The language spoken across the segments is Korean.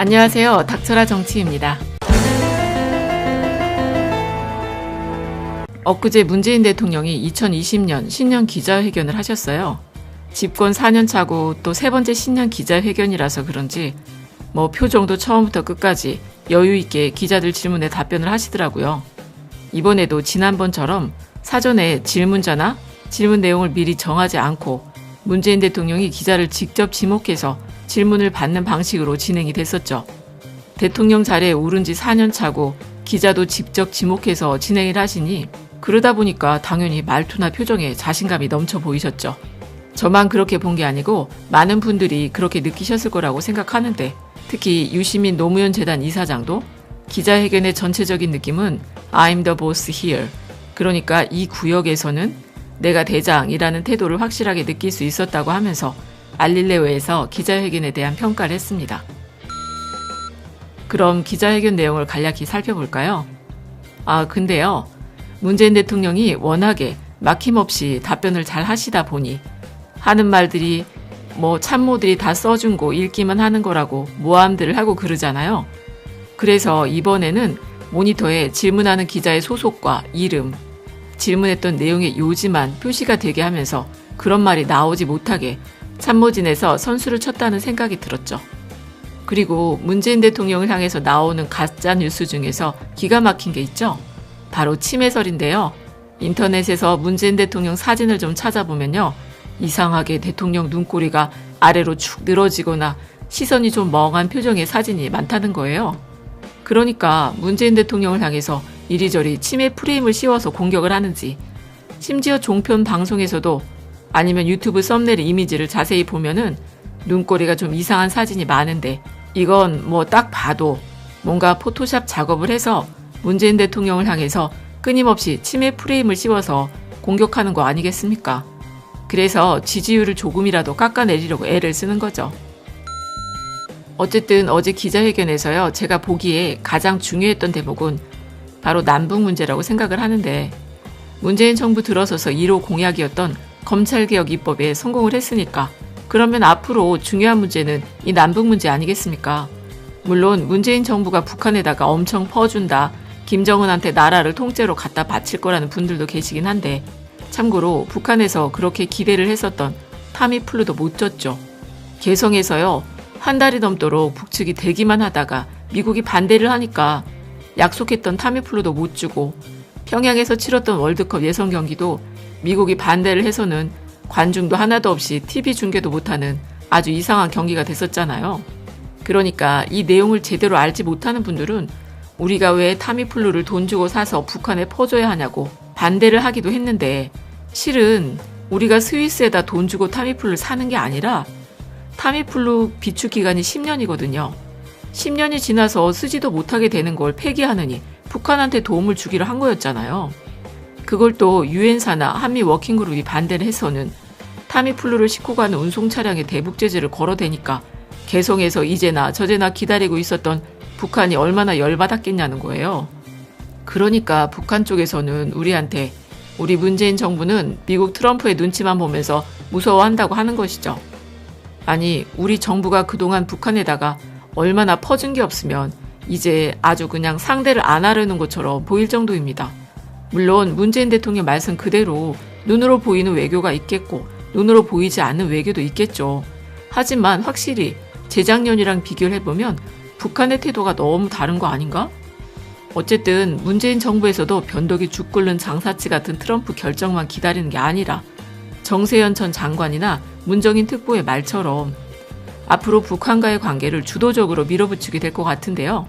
안녕하세요. 닥쳐라 정치입니다. 엊그제 문재인 대통령이 2020년 신년 기자회견을 하셨어요. 집권 4년 차고 또 세 번째 신년 기자회견이라서 그런지 표정도 처음부터 끝까지 여유 있게 기자들 질문에 답변을 하시더라고요. 이번에도 지난번처럼 사전에 질문자나 질문 내용을 미리 정하지 않고 문재인 대통령이 기자를 직접 지목해서 질문을 받는 방식으로 진행이 됐었죠. 대통령 자리에 오른 지 4년 차고 기자도 직접 지목해서 진행을 하시니 그러다 보니까 당연히 말투나 표정에 자신감이 넘쳐 보이셨죠. 저만 그렇게 본 게 아니고 많은 분들이 그렇게 느끼셨을 거라고 생각하는데 특히 유시민 노무현 재단 이사장도 기자회견의 전체적인 느낌은 I'm the boss here. 그러니까 이 구역에서는 내가 대장이라는 태도를 확실하게 느낄 수 있었다고 하면서 알릴레오에서 기자회견에 대한 평가를 했습니다. 그럼 기자회견 내용을 간략히 살펴볼까요? 근데요. 문재인 대통령이 워낙에 막힘없이 답변을 잘 하시다 보니 하는 말들이 참모들이 다 써준 거 읽기만 하는 거라고 모함들을 하고 그러잖아요. 그래서 이번에는 모니터에 질문하는 기자의 소속과 이름, 질문했던 내용의 요지만 표시가 되게 하면서 그런 말이 나오지 못하게 참모진에서 선수를 쳤다는 생각이 들었죠. 그리고 문재인 대통령을 향해서 나오는 가짜 뉴스 중에서 기가 막힌 게 있죠. 바로 침해설인데요. 인터넷에서 문재인 대통령 사진을 좀 찾아보면요. 이상하게 대통령 눈꼬리가 아래로 축 늘어지거나 시선이 좀 멍한 표정의 사진이 많다는 거예요. 그러니까 문재인 대통령을 향해서 이리저리 침해 프레임을 씌워서 공격을 하는지, 심지어 종편 방송에서도 아니면 유튜브 썸네일 이미지를 자세히 보면은 눈꼬리가 좀 이상한 사진이 많은데 이건 딱 봐도 뭔가 포토샵 작업을 해서 문재인 대통령을 향해서 끊임없이 침해 프레임을 씌워서 공격하는 거 아니겠습니까? 그래서 지지율을 조금이라도 깎아내리려고 애를 쓰는 거죠. 어쨌든 어제 기자회견에서요. 제가 보기에 가장 중요했던 대목은 바로 남북 문제라고 생각을 하는데 문재인 정부 들어서서 1호 공약이었던 검찰개혁 입법에 성공을 했으니까 그러면 앞으로 중요한 문제는 이 남북 문제 아니겠습니까? 물론 문재인 정부가 북한에다가 엄청 퍼준다. 김정은한테 나라를 통째로 갖다 바칠 거라는 분들도 계시긴 한데 참고로 북한에서 그렇게 기대를 했었던 타미플루도 못 줬죠. 개성에서요. 한 달이 넘도록 북측이 대기만 하다가 미국이 반대를 하니까 약속했던 타미플루도 못 주고 평양에서 치렀던 월드컵 예선 경기도 미국이 반대를 해서는 관중도 하나도 없이 TV 중계도 못하는 아주 이상한 경기가 됐었잖아요. 그러니까 이 내용을 제대로 알지 못하는 분들은 우리가 왜 타미플루를 돈 주고 사서 북한에 퍼줘야 하냐고 반대를 하기도 했는데 실은 우리가 스위스에다 돈 주고 타미플루를 사는 게 아니라 타미플루 비축 기간이 10년이거든요. 10년이 지나서 쓰지도 못하게 되는 걸 폐기하느니 북한한테 도움을 주기로 한 거였잖아요. 그걸 또 유엔사나 한미 워킹그룹이 반대를 해서는 타미플루를 싣고 가는 운송 차량에 대북 제재를 걸어대니까 개성에서 이제나 저제나 기다리고 있었던 북한이 얼마나 열받았겠냐는 거예요. 그러니까 북한 쪽에서는 우리한테 우리 문재인 정부는 미국 트럼프의 눈치만 보면서 무서워한다고 하는 것이죠. 아니 우리 정부가 그동안 북한에다가 얼마나 퍼준 게 없으면 이제 아주 그냥 상대를 안 하려는 것처럼 보일 정도입니다. 물론 문재인 대통령 말씀 그대로 눈으로 보이는 외교가 있겠고 눈으로 보이지 않는 외교도 있겠죠. 하지만 확실히 재작년이랑 비교를 해보면 북한의 태도가 너무 다른 거 아닌가? 어쨌든 문재인 정부에서도 변덕이 죽 끓는 장사치 같은 트럼프 결정만 기다리는 게 아니라 정세현 전 장관이나 문정인 특보의 말처럼 앞으로 북한과의 관계를 주도적으로 밀어붙이게 될 것 같은데요.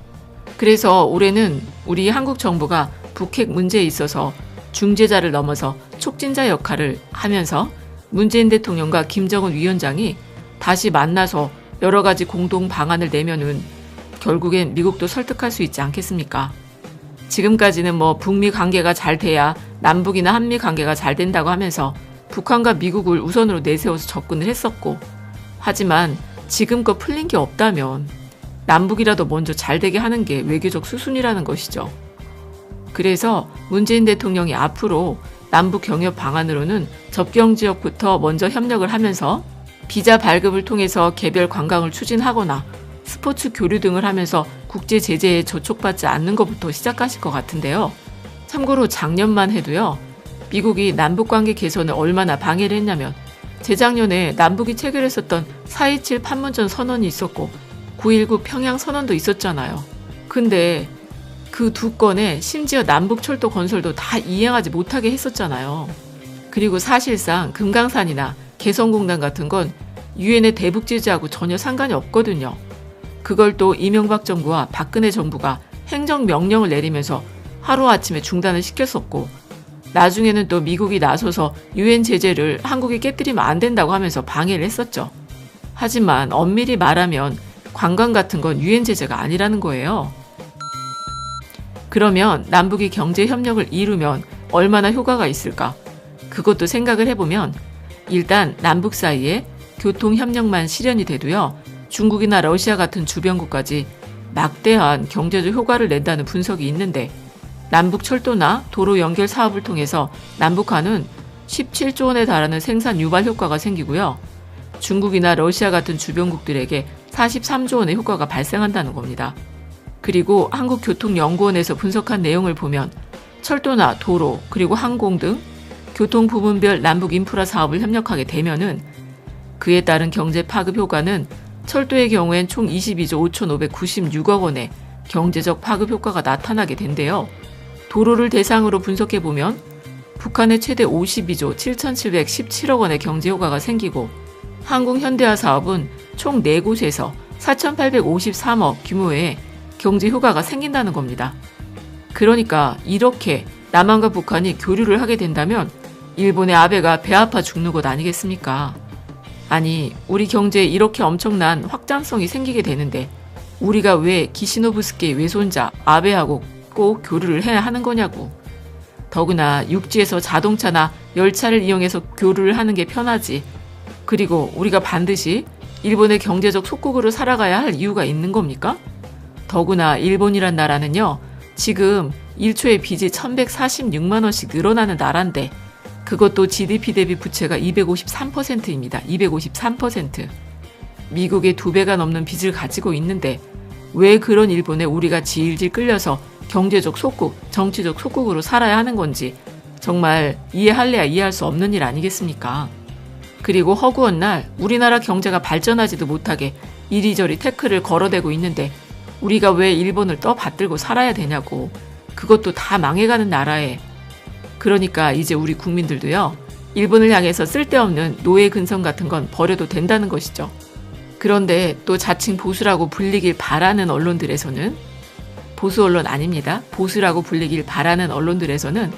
그래서 올해는 우리 한국 정부가 북핵 문제에 있어서 중재자를 넘어서 촉진자 역할을 하면서 문재인 대통령과 김정은 위원장이 다시 만나서 여러 가지 공동 방안을 내면은 결국엔 미국도 설득할 수 있지 않겠습니까? 지금까지는 북미 관계가 잘 돼야 남북이나 한미 관계가 잘 된다고 하면서 북한과 미국을 우선으로 내세워서 접근을 했었고 하지만 지금껏 풀린 게 없다면 남북이라도 먼저 잘 되게 하는 게 외교적 수순이라는 것이죠. 그래서 문재인 대통령이 앞으로 남북 경협 방안으로는 접경 지역부터 먼저 협력을 하면서 비자 발급을 통해서 개별 관광을 추진하거나 스포츠 교류 등을 하면서 국제 제재에 저촉받지 않는 것부터 시작하실 것 같은데요. 참고로 작년만 해도요. 미국이 남북관계 개선을 얼마나 방해를 했냐면 재작년에 남북이 체결했었던 4.27 판문점 선언이 있었고 9.19 평양 선언도 있었잖아요. 근데 그 두 건에 심지어 남북철도 건설도 다 이행하지 못하게 했었잖아요. 그리고 사실상 금강산이나 개성공단 같은 건 유엔의 대북 제재하고 전혀 상관이 없거든요. 그걸 또 이명박 정부와 박근혜 정부가 행정명령을 내리면서 하루아침에 중단을 시켰었고 나중에는 또 미국이 나서서 유엔 제재를 한국이 깨뜨리면 안 된다고 하면서 방해를 했었죠. 하지만 엄밀히 말하면 관광 같은 건 유엔 제재가 아니라는 거예요. 그러면 남북이 경제협력을 이루면 얼마나 효과가 있을까? 그것도 생각을 해보면 일단 남북 사이에 교통협력만 실현이 돼도요. 중국이나 러시아 같은 주변국까지 막대한 경제적 효과를 낸다는 분석이 있는데 남북철도나 도로 연결 사업을 통해서 남북한은 17조 원에 달하는 생산 유발 효과가 생기고요. 중국이나 러시아 같은 주변국들에게 43조 원의 효과가 발생한다는 겁니다. 그리고 한국교통연구원에서 분석한 내용을 보면 철도나 도로 그리고 항공 등 교통 부문별 남북 인프라 사업을 협력하게 되면은 그에 따른 경제 파급 효과는 철도의 경우엔 총 22조 5,596억 원의 경제적 파급 효과가 나타나게 된대요. 도로를 대상으로 분석해보면 북한의 최대 52조 7,717억 원의 경제 효과가 생기고 항공 현대화 사업은 총 4곳에서 4,853억 규모의 경제 효과가 생긴다는 겁니다. 그러니까 이렇게 남한과 북한이 교류를 하게 된다면 일본의 아베가 배 아파 죽는 것 아니겠습니까? 아니, 우리 경제에 이렇게 엄청난 확장성이 생기게 되는데 우리가 왜 기시노부스케의 외손자 아베하고 꼭 교류를 해야 하는 거냐고. 더구나 육지에서 자동차나 열차를 이용해서 교류를 하는 게 편하지. 그리고 우리가 반드시 일본의 경제적 속국으로 살아가야 할 이유가 있는 겁니까? 더구나 일본이란 나라는요. 지금 1초에 빚이 1146만 원씩 늘어나는 나라인데 그것도 GDP 대비 부채가 253%입니다. 253%. 미국의 2배가 넘는 빚을 가지고 있는데 왜 그런 일본에 우리가 질질 끌려서 경제적 속국, 정치적 속국으로 살아야 하는 건지 정말 이해할래야 이해할 수 없는 일 아니겠습니까? 그리고 허구한 날 우리나라 경제가 발전하지도 못하게 이리저리 태클을 걸어대고 있는데 우리가 왜 일본을 떠받들고 살아야 되냐고. 그것도 다 망해가는 나라에. 그러니까 이제 우리 국민들도요. 일본을 향해서 쓸데없는 노예 근성 같은 건 버려도 된다는 것이죠. 그런데 또 자칭 보수라고 불리길 바라는 언론들에서는 보수 언론 아닙니다. 보수라고 불리길 바라는 언론들에서는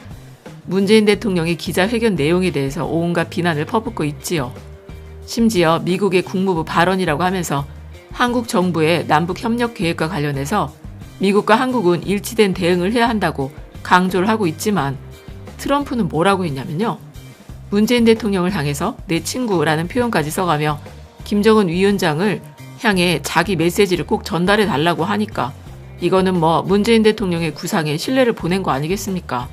문재인 대통령의 기자회견 내용에 대해서 온갖 비난을 퍼붓고 있지요. 심지어 미국의 국무부 발언이라고 하면서 한국 정부의 남북협력 계획과 관련해서 미국과 한국은 일치된 대응을 해야 한다고 강조를 하고 있지만 트럼프는 뭐라고 했냐면요. 문재인 대통령을 향해서 내 친구라는 표현까지 써가며 김정은 위원장을 향해 자기 메시지를 꼭 전달해 달라고 하니까 이거는 뭐 문재인 대통령의 구상에 신뢰를 보낸 거 아니겠습니까?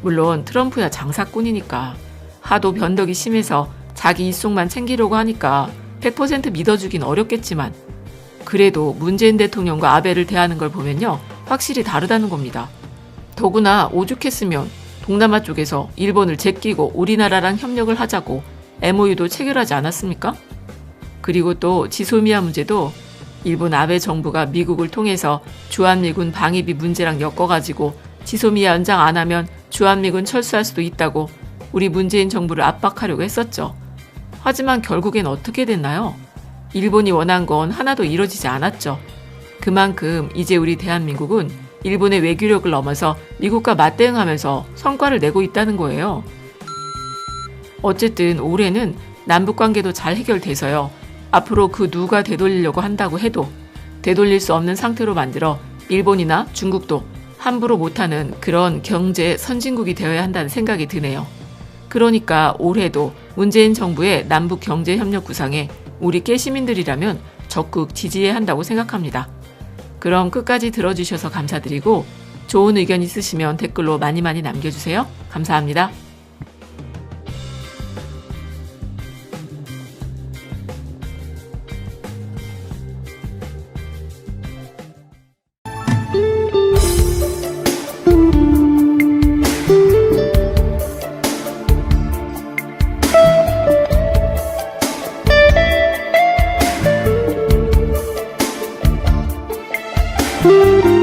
물론 트럼프야 장사꾼이니까 하도 변덕이 심해서 자기 입속만 챙기려고 하니까 100% 믿어주긴 어렵겠지만 그래도 문재인 대통령과 아베를 대하는 걸 보면요. 확실히 다르다는 겁니다. 더구나 오죽했으면 동남아 쪽에서 일본을 제끼고 우리나라랑 협력을 하자고 MOU도 체결하지 않았습니까? 그리고 또 지소미아 문제도 일본 아베 정부가 미국을 통해서 주한미군 방위비 문제랑 엮어가지고 지소미아 연장 안 하면 주한미군 철수할 수도 있다고 우리 문재인 정부를 압박하려고 했었죠. 하지만 결국엔 어떻게 됐나요? 일본이 원한 건 하나도 이루어지지 않았죠. 그만큼 이제 우리 대한민국은 일본의 외교력을 넘어서 미국과 맞대응하면서 성과를 내고 있다는 거예요. 어쨌든 올해는 남북관계도 잘 해결돼서요. 앞으로 그 누가 되돌리려고 한다고 해도 되돌릴 수 없는 상태로 만들어 일본이나 중국도 함부로 못하는 그런 경제 선진국이 되어야 한다는 생각이 드네요. 그러니까 올해도 문재인 정부의 남북 경제협력 구상에 우리 깨시민들이라면 적극 지지해야 한다고 생각합니다. 그럼 끝까지 들어주셔서 감사드리고 좋은 의견 있으시면 댓글로 많이 남겨주세요. 감사합니다. 있습니다.